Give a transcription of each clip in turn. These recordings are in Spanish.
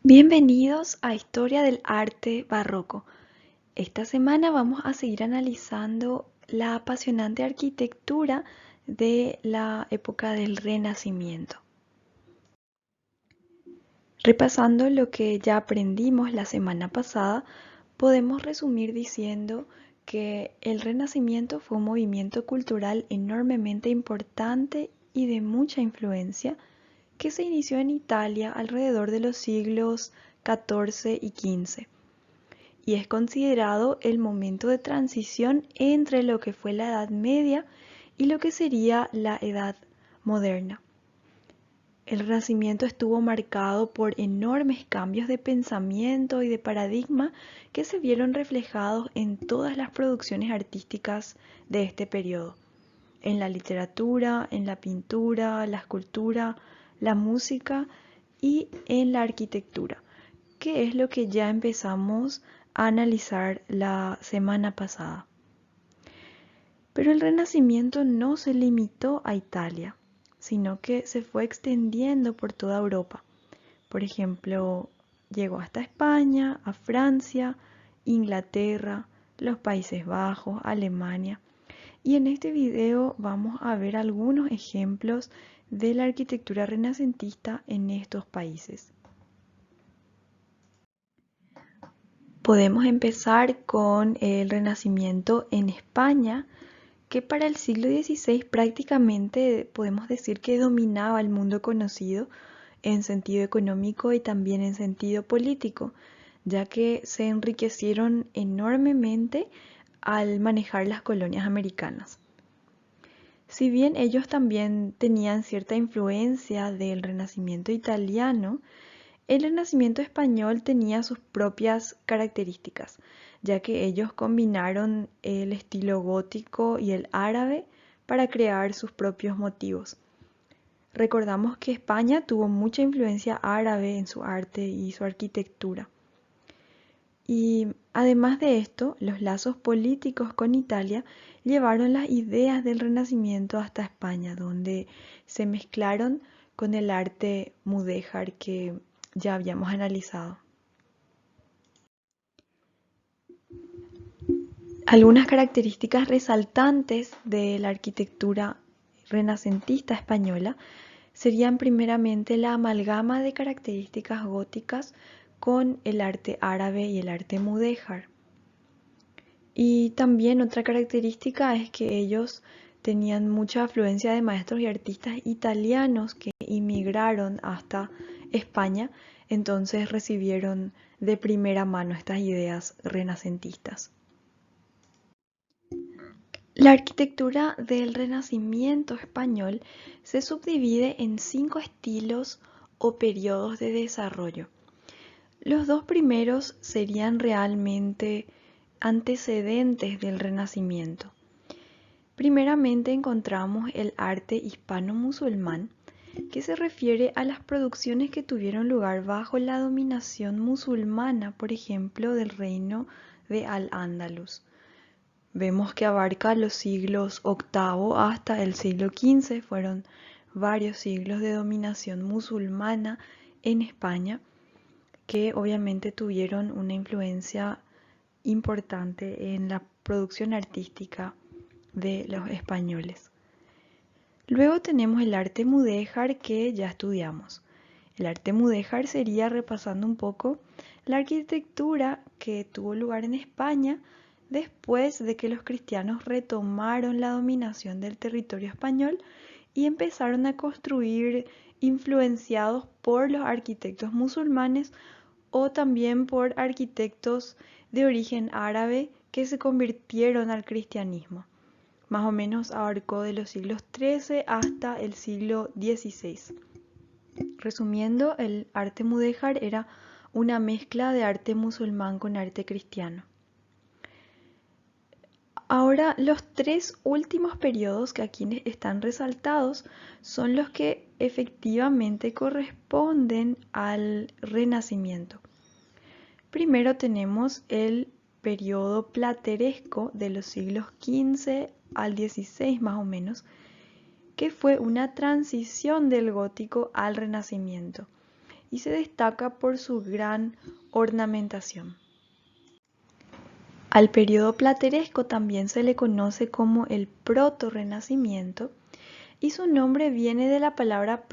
Bienvenidos a Historia del Arte Barroco. Esta semana vamos a seguir analizando la apasionante arquitectura de la época del Renacimiento. Repasando lo que ya aprendimos la semana pasada, podemos resumir diciendo que el Renacimiento fue un movimiento cultural enormemente importante y de mucha influencia que se inició en Italia alrededor de los siglos XIV y XV y es considerado el momento de transición entre lo que fue la Edad Media y lo que sería la Edad Moderna. El Renacimiento estuvo marcado por enormes cambios de pensamiento y de paradigma que se vieron reflejados en todas las producciones artísticas de este periodo, en la literatura, en la pintura, la escultura, la música y en la arquitectura, que es lo que ya empezamos a analizar la semana pasada. Pero el Renacimiento no se limitó a Italia, sino que se fue extendiendo por toda Europa. Por ejemplo, llegó hasta España, a Francia, Inglaterra, los Países Bajos, Alemania. Y en este video vamos a ver algunos ejemplos de la arquitectura renacentista en estos países. Podemos empezar con el Renacimiento en España, que para el siglo XVI prácticamente podemos decir que dominaba el mundo conocido en sentido económico y también en sentido político, ya que se enriquecieron enormemente al manejar las colonias americanas. Si bien ellos también tenían cierta influencia del Renacimiento italiano, el Renacimiento español tenía sus propias características, ya que ellos combinaron el estilo gótico y el árabe para crear sus propios motivos. Recordamos que España tuvo mucha influencia árabe en su arte y su arquitectura. Y además de esto, los lazos políticos con Italia llevaron las ideas del Renacimiento hasta España, donde se mezclaron con el arte mudéjar que ya habíamos analizado. Algunas características resaltantes de la arquitectura renacentista española serían primeramente la amalgama de características góticas con el arte árabe y el arte mudéjar. Y también otra característica es que ellos tenían mucha afluencia de maestros y artistas italianos que inmigraron hasta España, entonces recibieron de primera mano estas ideas renacentistas. La arquitectura del Renacimiento español se subdivide en 5 estilos o periodos de desarrollo. Los dos primeros serían realmente antecedentes del Renacimiento. Primeramente encontramos el arte hispano-musulmán, que se refiere a las producciones que tuvieron lugar bajo la dominación musulmana, por ejemplo, del reino de Al-Ándalus. Vemos que abarca los siglos VIII hasta el siglo XV, fueron varios siglos de dominación musulmana en España, que obviamente tuvieron una influencia importante en la producción artística de los españoles. Luego tenemos el arte mudéjar que ya estudiamos. El arte mudéjar sería, repasando un poco, la arquitectura que tuvo lugar en España después de que los cristianos retomaron la dominación del territorio español y empezaron a construir influenciados por los arquitectos musulmanes o también por arquitectos de origen árabe que se convirtieron al cristianismo. Más o menos abarcó de los siglos XIII hasta el siglo XVI. Resumiendo, el arte mudéjar era una mezcla de arte musulmán con arte cristiano. Ahora, los 3 últimos periodos que aquí están resaltados son los que efectivamente corresponden al Renacimiento. Primero tenemos el periodo plateresco de los siglos XV al XVI más o menos, que fue una transición del gótico al Renacimiento. y se destaca por su gran ornamentación. Al periodo plateresco también se le conoce como el proto-renacimiento y su nombre viene de la palabra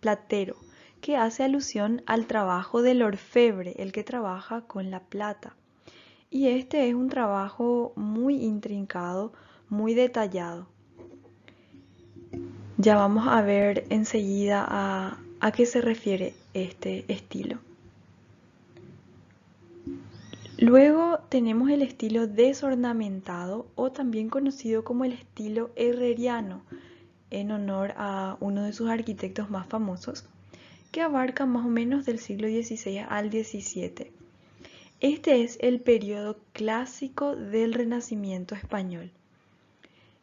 platero, que hace alusión al trabajo del orfebre, el que trabaja con la plata. Y este es un trabajo muy intrincado, muy detallado. Ya vamos a ver enseguida a qué se refiere este estilo. Luego tenemos el estilo desornamentado o también conocido como el estilo herreriano, en honor a uno de sus arquitectos más famosos, que abarca más o menos del siglo XVI al XVII. Este es el periodo clásico del Renacimiento español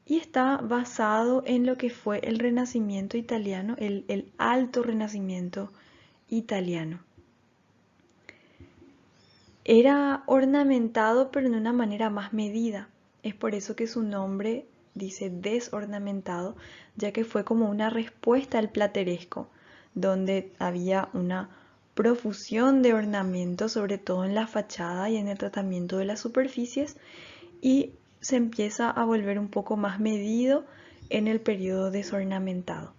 y está basado en lo que fue el Renacimiento italiano, el Alto Renacimiento italiano. Era ornamentado pero de una manera más medida. Es por eso que su nombre dice desornamentado, ya que fue como una respuesta al plateresco, donde había una profusión de ornamento, sobre todo en la fachada y en el tratamiento de las superficies, y se empieza a volver un poco más medido en el periodo desornamentado.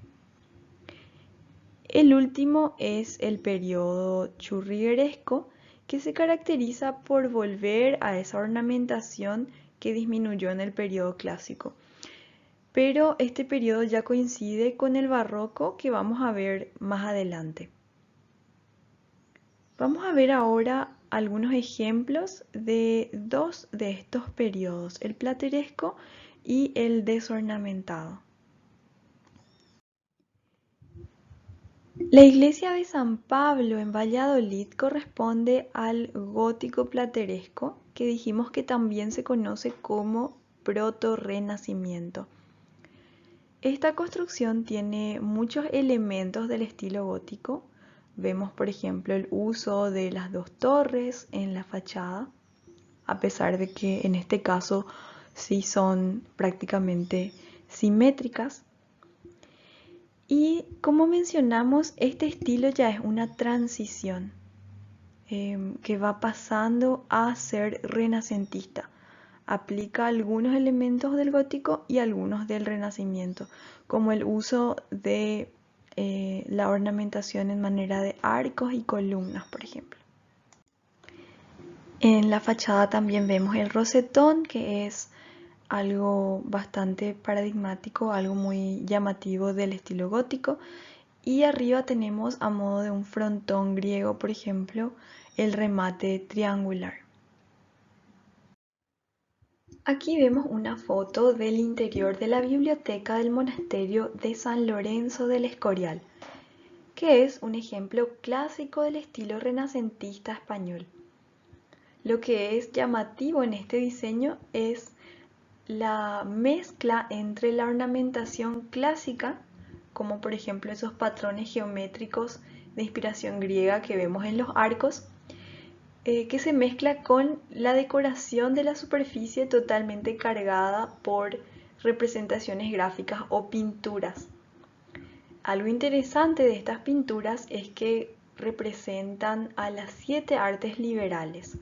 El último es el periodo churrigueresco, que se caracteriza por volver a esa ornamentación que disminuyó en el periodo clásico. Pero este periodo ya coincide con el barroco que vamos a ver más adelante. Vamos a ver ahora algunos ejemplos de dos de estos periodos, el plateresco y el desornamentado. La iglesia de San Pablo en Valladolid corresponde al gótico plateresco, que dijimos que también se conoce como proto-renacimiento. Esta construcción tiene muchos elementos del estilo gótico. Vemos, por ejemplo, el uso de las dos torres en la fachada, a pesar de que en este caso sí son prácticamente simétricas. Y como mencionamos, este estilo ya es una transición que va pasando a ser renacentista. Aplica algunos elementos del gótico y algunos del renacimiento, como el uso de la ornamentación en manera de arcos y columnas, por ejemplo. En la fachada también vemos el rosetón, que es algo bastante paradigmático, algo muy llamativo del estilo gótico. Y arriba tenemos, a modo de un frontón griego, por ejemplo, el remate triangular. Aquí vemos una foto del interior de la biblioteca del monasterio de San Lorenzo del Escorial, que es un ejemplo clásico del estilo renacentista español. Lo que es llamativo en este diseño es la mezcla entre la ornamentación clásica, como por ejemplo esos patrones geométricos de inspiración griega que vemos en los arcos, que se mezcla con la decoración de la superficie totalmente cargada por representaciones gráficas o pinturas. Algo interesante de estas pinturas es que representan a las 7 artes liberales.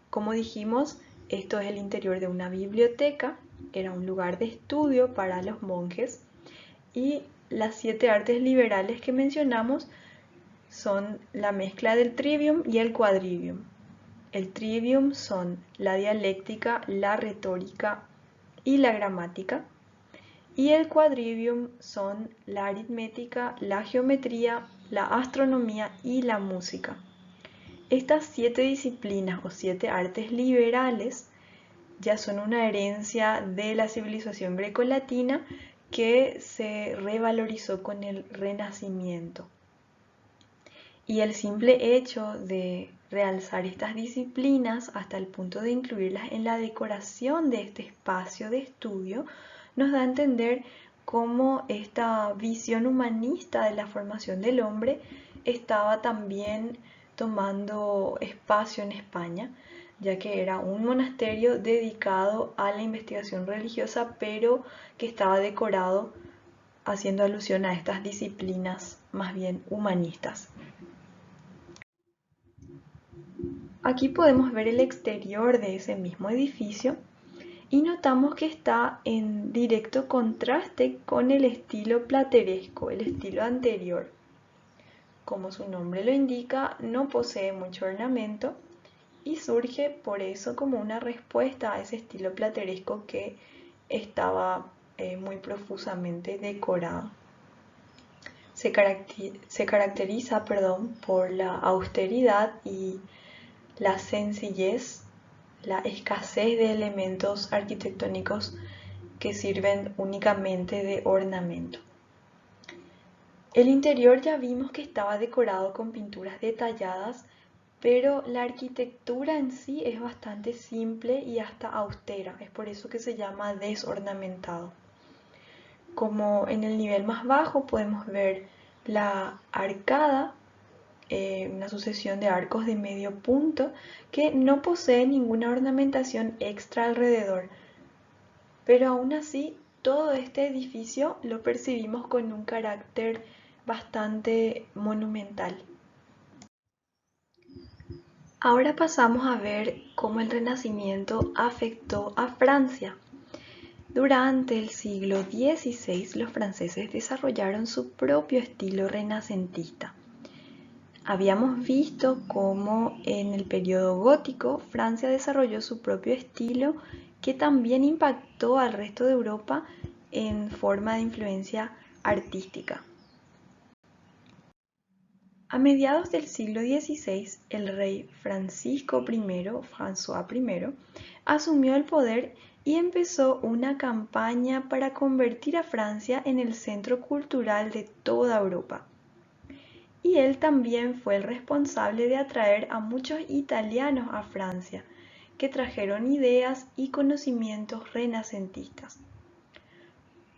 Como dijimos, esto es el interior de una biblioteca, era un lugar de estudio para los monjes, y las 7 artes liberales que mencionamos son la mezcla del trivium y el quadrivium. El trivium son la dialéctica, la retórica y la gramática, y el quadrivium son la aritmética, la geometría, la astronomía y la música. Estas 7 disciplinas o 7 artes liberales ya son una herencia de la civilización grecolatina que se revalorizó con el Renacimiento. Y el simple hecho de realzar estas disciplinas hasta el punto de incluirlas en la decoración de este espacio de estudio nos da a entender cómo esta visión humanista de la formación del hombre estaba también tomando espacio en España, ya que era un monasterio dedicado a la investigación religiosa, pero que estaba decorado haciendo alusión a estas disciplinas más bien humanistas. Aquí podemos ver el exterior de ese mismo edificio y notamos que está en directo contraste con el estilo plateresco, el estilo anterior. Como su nombre lo indica, no posee mucho ornamento y surge por eso como una respuesta a ese estilo plateresco que estaba muy profusamente decorado. Se caracteriza, por la austeridad y la sencillez, la escasez de elementos arquitectónicos que sirven únicamente de ornamento. El interior ya vimos que estaba decorado con pinturas detalladas, pero la arquitectura en sí es bastante simple y hasta austera, es por eso que se llama desornamentado. Como en el nivel más bajo podemos ver la arcada, una sucesión de arcos de medio punto que no posee ninguna ornamentación extra alrededor, pero aún así todo este edificio lo percibimos con un carácter bastante monumental. Ahora pasamos a ver cómo el Renacimiento afectó a Francia. Durante el siglo XVI, los franceses desarrollaron su propio estilo renacentista. Habíamos visto cómo en el periodo gótico Francia desarrolló su propio estilo que también impactó al resto de Europa en forma de influencia artística. A mediados del siglo XVI, el rey Francisco I, François I, asumió el poder y empezó una campaña para convertir a Francia en el centro cultural de toda Europa. Y él también fue el responsable de atraer a muchos italianos a Francia, que trajeron ideas y conocimientos renacentistas.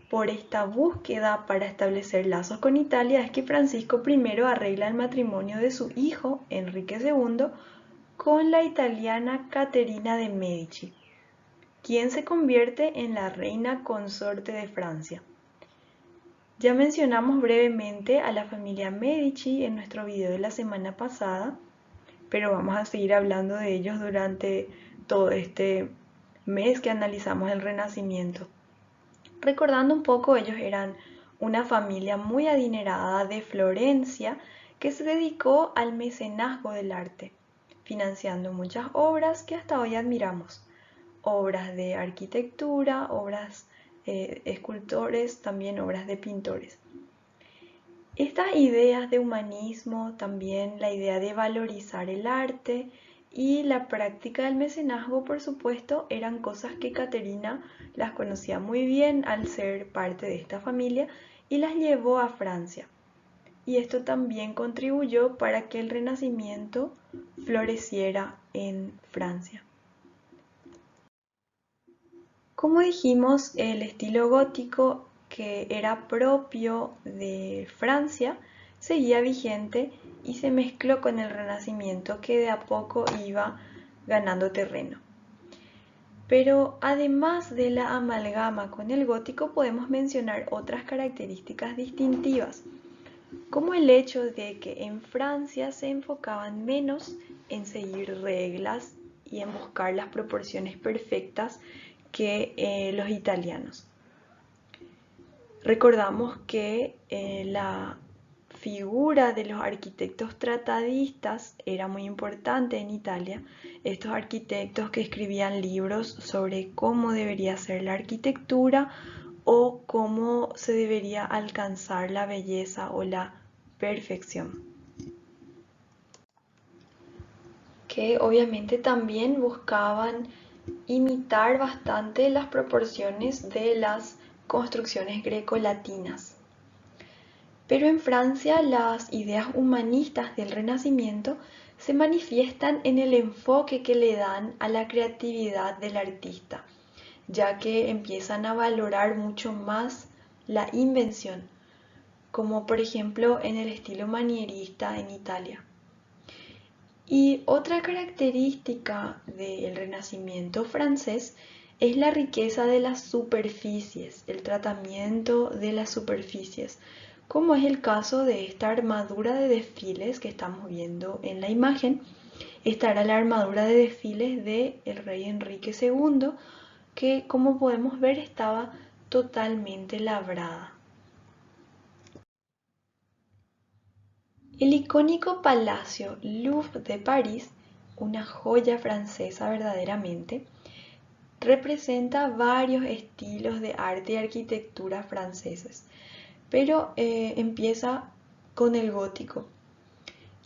Por esta búsqueda para establecer lazos con Italia es que Francisco I arregla el matrimonio de su hijo, Enrique II, con la italiana Caterina de Medici, quien se convierte en la reina consorte de Francia. Ya mencionamos brevemente a la familia Medici en nuestro video de la semana pasada, pero vamos a seguir hablando de ellos durante todo este mes que analizamos el Renacimiento. Recordando un poco, ellos eran una familia muy adinerada de Florencia que se dedicó al mecenazgo del arte, financiando muchas obras que hasta hoy admiramos. Obras de arquitectura, obras escultores, también obras de pintores. Estas ideas de humanismo, también la idea de valorizar el arte y la práctica del mecenazgo, por supuesto, eran cosas que Caterina las conocía muy bien al ser parte de esta familia y las llevó a Francia. Y esto también contribuyó para que el Renacimiento floreciera en Francia. Como dijimos, el estilo gótico que era propio de Francia seguía vigente y se mezcló con el Renacimiento que de a poco iba ganando terreno. Pero además de la amalgama con el gótico podemos mencionar otras características distintivas, como el hecho de que en Francia se enfocaban menos en seguir reglas y en buscar las proporciones perfectas que los italianos. Recordamos que la figura de los arquitectos tratadistas era muy importante en Italia. Estos arquitectos que escribían libros sobre cómo debería ser la arquitectura o cómo se debería alcanzar la belleza o la perfección. Que obviamente también buscaban imitar bastante las proporciones de las construcciones grecolatinas. Pero en Francia las ideas humanistas del Renacimiento se manifiestan en el enfoque que le dan a la creatividad del artista, ya que empiezan a valorar mucho más la invención, como por ejemplo en el estilo manierista en Italia. Y otra característica del Renacimiento francés es la riqueza de las superficies, el tratamiento de las superficies, como es el caso de esta armadura de desfiles que estamos viendo en la imagen. Esta era la armadura de desfiles del rey Enrique II, que como podemos ver estaba totalmente labrada. El icónico Palacio Louvre de París, una joya francesa verdaderamente, representa varios estilos de arte y arquitectura franceses, pero empieza con el gótico.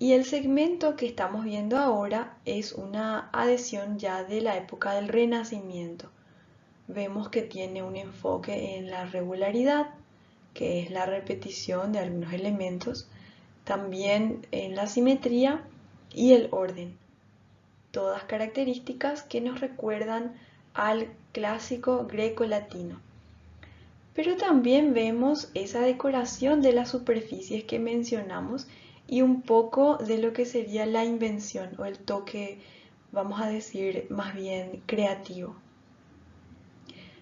Y el segmento que estamos viendo ahora es una adhesión ya de la época del Renacimiento. Vemos que tiene un enfoque en la regularidad, que es la repetición de algunos elementos, también en la simetría y el orden, todas características que nos recuerdan al clásico greco-latino. Pero también vemos esa decoración de las superficies que mencionamos y un poco de lo que sería la invención o el toque, vamos a decir, más bien creativo.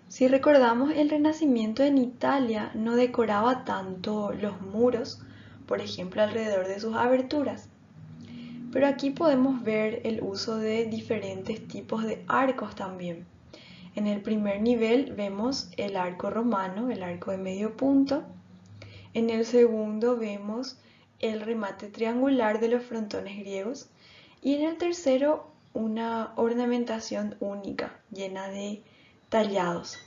Si recordamos, el Renacimiento en Italia no decoraba tanto los muros, por ejemplo, alrededor de sus aberturas. Pero aquí podemos ver el uso de diferentes tipos de arcos también. En el primer nivel vemos el arco romano, el arco de medio punto. En el segundo vemos el remate triangular de los frontones griegos. Y en el tercero una ornamentación única, llena de tallados.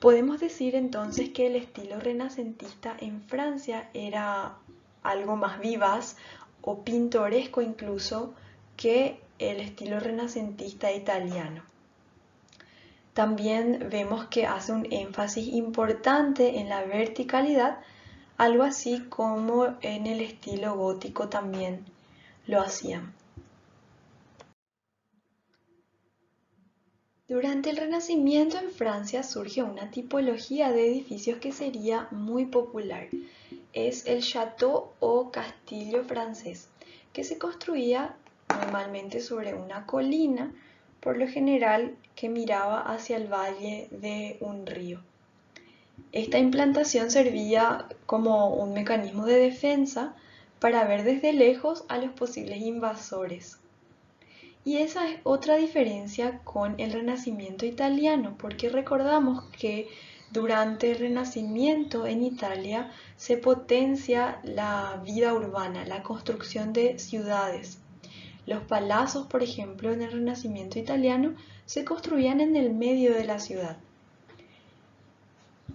Podemos decir entonces que el estilo renacentista en Francia era algo más vivaz o pintoresco incluso que el estilo renacentista italiano. También vemos que hace un énfasis importante en la verticalidad, algo así como en el estilo gótico también lo hacían. Durante el Renacimiento en Francia surge una tipología de edificios que sería muy popular. Es el château o castillo francés, que se construía normalmente sobre una colina, por lo general que miraba hacia el valle de un río. Esta implantación servía como un mecanismo de defensa para ver desde lejos a los posibles invasores. Y esa es otra diferencia con el Renacimiento italiano, porque recordamos que durante el Renacimiento en Italia se potencia la vida urbana, la construcción de ciudades. Los palacios, por ejemplo, en el Renacimiento italiano se construían en el medio de la ciudad.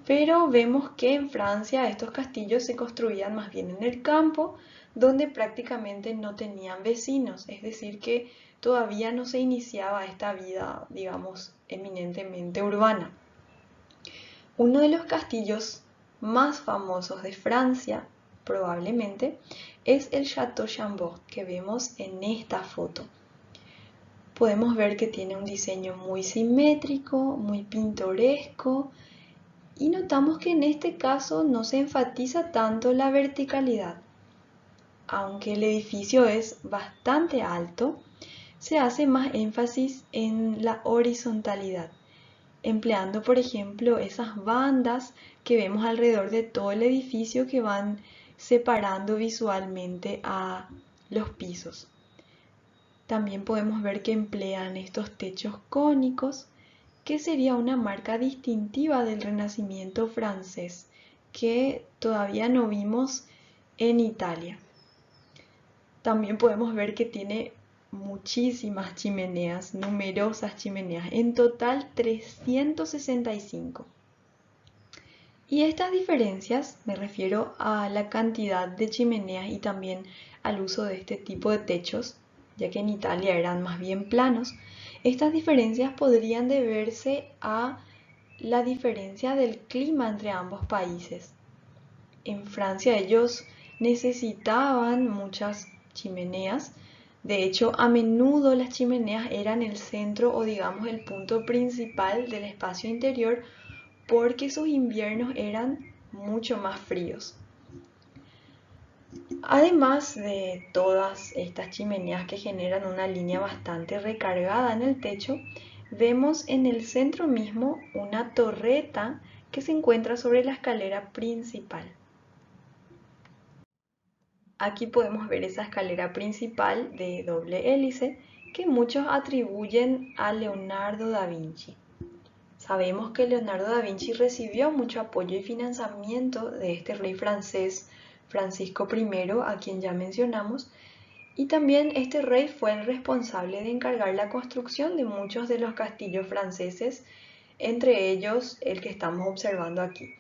Pero vemos que en Francia estos castillos se construían más bien en el campo, donde prácticamente no tenían vecinos, es decir, que todavía no se iniciaba esta vida, digamos, eminentemente urbana. Uno de los castillos más famosos de Francia, probablemente, es el Château Chambord, que vemos en esta foto. Podemos ver que tiene un diseño muy simétrico, muy pintoresco, y notamos que en este caso no se enfatiza tanto la verticalidad. Aunque el edificio es bastante alto, se hace más énfasis en la horizontalidad, empleando por ejemplo esas bandas que vemos alrededor de todo el edificio que van separando visualmente a los pisos. También podemos ver que emplean estos techos cónicos, que sería una marca distintiva del Renacimiento francés, que todavía no vimos en Italia. También podemos ver que tiene muchísimas chimeneas, numerosas chimeneas, en total 365. Y estas diferencias, me refiero a la cantidad de chimeneas y también al uso de este tipo de techos, ya que en Italia eran más bien planos, estas diferencias podrían deberse a la diferencia del clima entre ambos países. En Francia ellos necesitaban muchas chimeneas. De hecho, a menudo las chimeneas eran el centro o digamos el punto principal del espacio interior porque sus inviernos eran mucho más fríos. Además de todas estas chimeneas que generan una línea bastante recargada en el techo, vemos en el centro mismo una torreta que se encuentra sobre la escalera principal. Aquí podemos ver esa escalera principal de doble hélice que muchos atribuyen a Leonardo da Vinci. Sabemos que Leonardo da Vinci recibió mucho apoyo y financiamiento de este rey francés Francisco I, a quien ya mencionamos, y también este rey fue el responsable de encargar la construcción de muchos de los castillos franceses, entre ellos el que estamos observando aquí.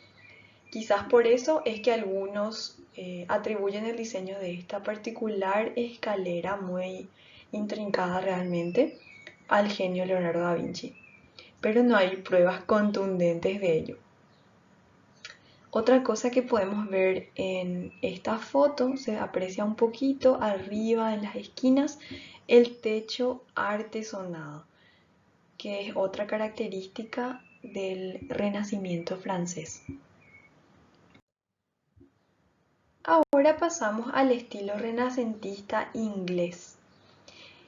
Quizás por eso es que algunos atribuyen el diseño de esta particular escalera muy intrincada realmente al genio Leonardo da Vinci, pero no hay pruebas contundentes de ello. Otra cosa que podemos ver en esta foto, se aprecia un poquito arriba en las esquinas el techo artesonado, que es otra característica del Renacimiento francés. Ahora pasamos al estilo renacentista inglés.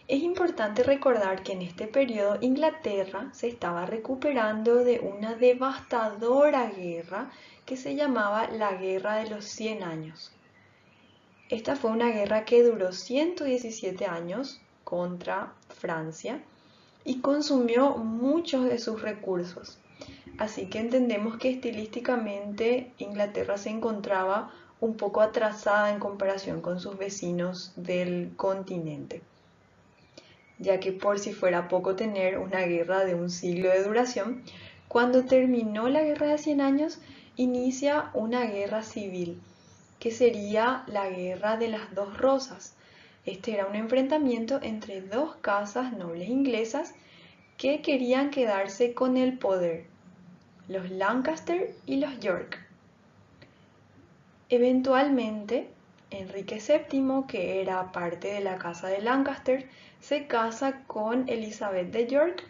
Es importante recordar que en este periodo Inglaterra se estaba recuperando de una devastadora guerra que se llamaba la Guerra de los 100 años. Esta fue una guerra que duró 117 años contra Francia y consumió muchos de sus recursos. Así que entendemos que estilísticamente Inglaterra se encontraba un poco atrasada en comparación con sus vecinos del continente, ya que por si fuera poco tener una guerra de un siglo de duración, cuando terminó la Guerra de 100 años, inicia una guerra civil, que sería la Guerra de las Dos Rosas. Este era un enfrentamiento entre dos casas nobles inglesas que querían quedarse con el poder, los Lancaster y los York. Eventualmente, Enrique VII, que era parte de la casa de Lancaster, se casa con Elizabeth de York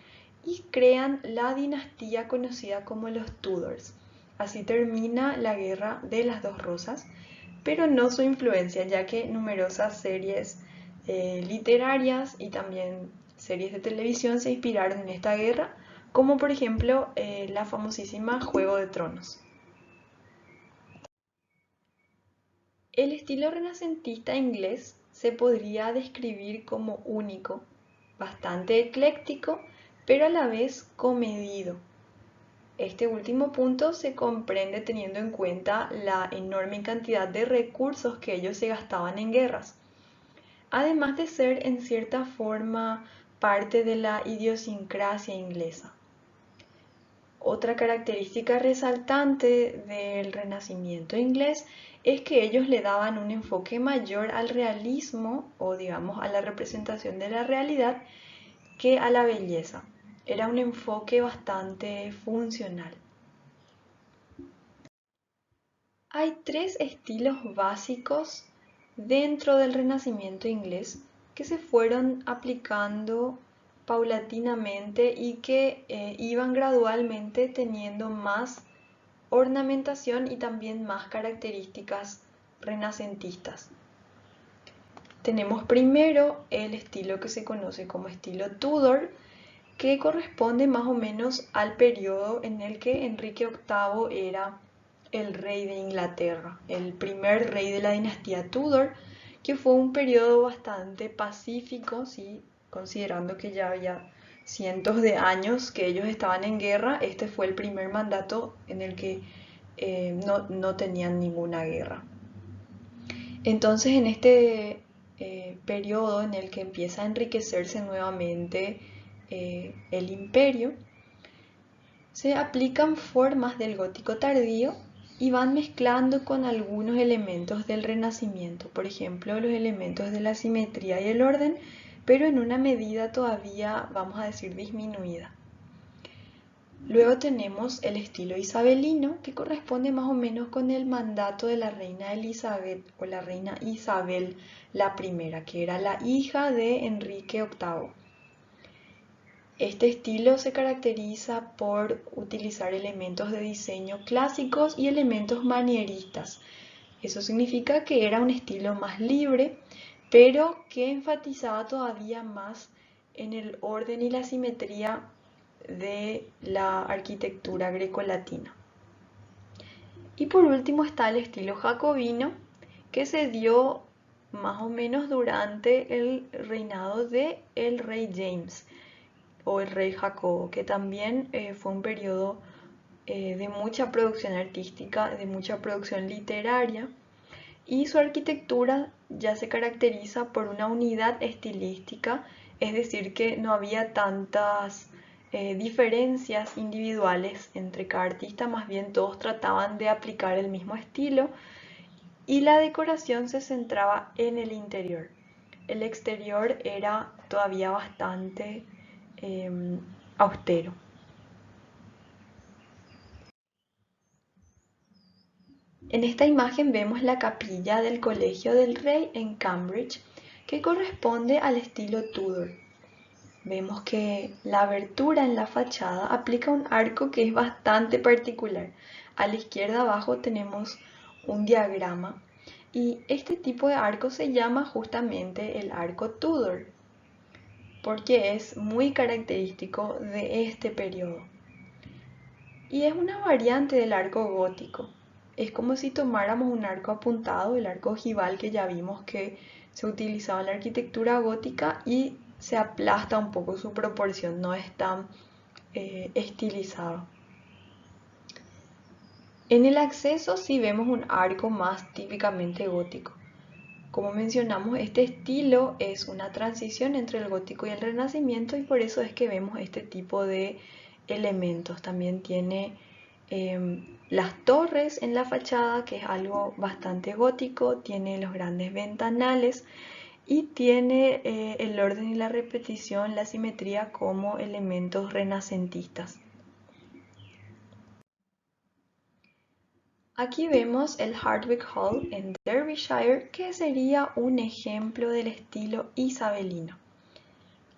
y crean la dinastía conocida como los Tudors. Así termina la Guerra de las Dos Rosas, pero no su influencia, ya que numerosas series literarias y también series de televisión se inspiraron en esta guerra, como por ejemplo la famosísima Juego de Tronos. El estilo renacentista inglés se podría describir como único, bastante ecléctico, pero a la vez comedido. Este último punto se comprende teniendo en cuenta la enorme cantidad de recursos que ellos se gastaban en guerras, además de ser en cierta forma parte de la idiosincrasia inglesa. Otra característica resaltante del Renacimiento inglés es que ellos le daban un enfoque mayor al realismo o digamos a la representación de la realidad que a la belleza. Era un enfoque bastante funcional. Hay tres estilos básicos dentro del Renacimiento inglés que se fueron aplicando paulatinamente y que iban gradualmente teniendo más ornamentación y también más características renacentistas. Tenemos primero el estilo que se conoce como estilo Tudor, que corresponde más o menos al periodo en el que Enrique VIII era el rey de Inglaterra, el primer rey de la dinastía Tudor, que fue un periodo bastante pacífico, ¿sí? Considerando que ya había cientos de años que ellos estaban en guerra. Este fue el primer mandato en el que no tenían ninguna guerra. Entonces, en este periodo en el que empieza a enriquecerse nuevamente el imperio, se aplican formas del gótico tardío y van mezclando con algunos elementos del Renacimiento, por ejemplo, los elementos de la simetría y el orden, pero en una medida todavía, vamos a decir, disminuida. Luego tenemos el estilo isabelino, que corresponde más o menos con el mandato de la reina Elizabeth o la reina Isabel I, que era la hija de Enrique VIII. Este estilo se caracteriza por utilizar elementos de diseño clásicos y elementos manieristas. Eso significa que era un estilo más libre, pero que enfatizaba todavía más en el orden y la simetría de la arquitectura grecolatina. Y por último está el estilo jacobino, que se dio más o menos durante el reinado de el rey James o el rey Jacobo, que también fue un periodo de mucha producción artística, de mucha producción literaria, y su arquitectura ya se caracteriza por una unidad estilística, es decir, que no había tantas diferencias individuales entre cada artista, más bien todos trataban de aplicar el mismo estilo, y la decoración se centraba en el interior. El exterior era todavía bastante austero. En esta imagen vemos la capilla del Colegio del Rey en Cambridge, que corresponde al estilo Tudor. Vemos que la abertura en la fachada aplica un arco que es bastante particular. A la izquierda abajo tenemos un diagrama y este tipo de arco se llama justamente el arco Tudor, porque es muy característico de este periodo. Y es una variante del arco gótico. Es como si tomáramos un arco apuntado, el arco ojival que ya vimos que se utilizaba en la arquitectura gótica, y se aplasta un poco su proporción, no es tan estilizado. En el acceso sí vemos un arco más típicamente gótico. Como mencionamos, este estilo es una transición entre el gótico y el renacimiento, y por eso es que vemos este tipo de elementos. También tiene las torres en la fachada, que es algo bastante gótico, tiene los grandes ventanales y tiene el orden y la repetición, la simetría como elementos renacentistas. Aquí vemos el Hardwick Hall en Derbyshire, que sería un ejemplo del estilo isabelino.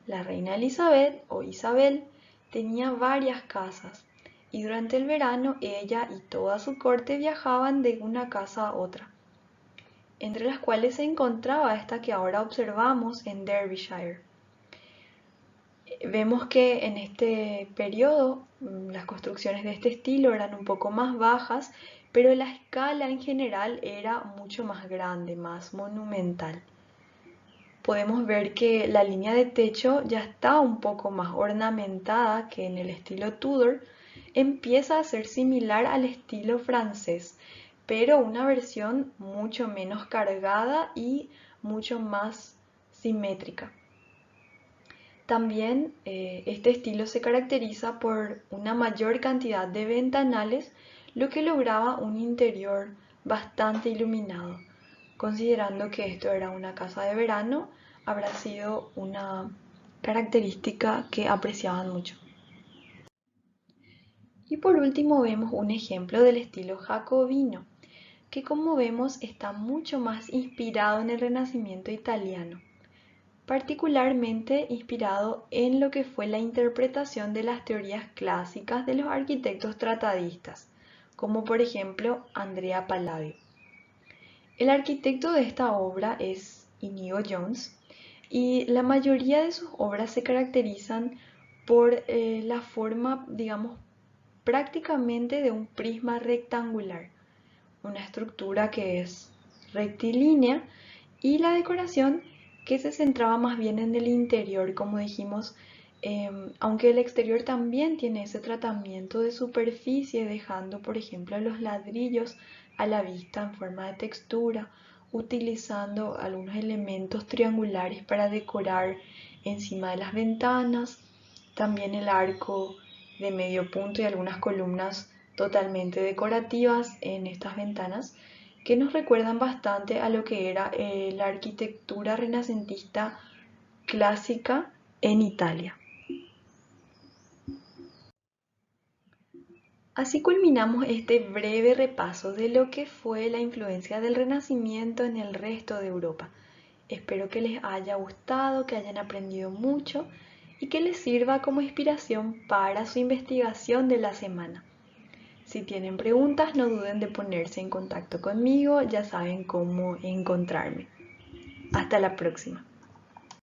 La reina Elizabeth o Isabel tenía varias casas, y durante el verano ella y toda su corte viajaban de una casa a otra, entre las cuales se encontraba esta que ahora observamos en Derbyshire. Vemos que en este periodo las construcciones de este estilo eran un poco más bajas, pero la escala en general era mucho más grande, más monumental. Podemos ver que la línea de techo ya está un poco más ornamentada que en el estilo Tudor, empieza a ser similar al estilo francés, pero una versión mucho menos cargada y mucho más simétrica. También este estilo se caracteriza por una mayor cantidad de ventanales, lo que lograba un interior bastante iluminado. Considerando que esto era una casa de verano, habrá sido una característica que apreciaban mucho. Y por último vemos un ejemplo del estilo jacobino, que como vemos está mucho más inspirado en el Renacimiento italiano, particularmente inspirado en lo que fue la interpretación de las teorías clásicas de los arquitectos tratadistas, como por ejemplo Andrea Palladio. El arquitecto de esta obra es Inigo Jones, y la mayoría de sus obras se caracterizan por la forma, digamos, prácticamente de un prisma rectangular, una estructura que es rectilínea, y la decoración que se centraba más bien en el interior, como dijimos, aunque el exterior también tiene ese tratamiento de superficie, dejando por ejemplo los ladrillos a la vista en forma de textura, utilizando algunos elementos triangulares para decorar encima de las ventanas, también el arco de medio punto y algunas columnas totalmente decorativas en estas ventanas, que nos recuerdan bastante a lo que era la arquitectura renacentista clásica en Italia. Así culminamos este breve repaso de lo que fue la influencia del Renacimiento en el resto de Europa. Espero que les haya gustado, que hayan aprendido mucho y que les sirva como inspiración para su investigación de la semana. Si tienen preguntas, no duden de ponerse en contacto conmigo, ya saben cómo encontrarme. Hasta la próxima.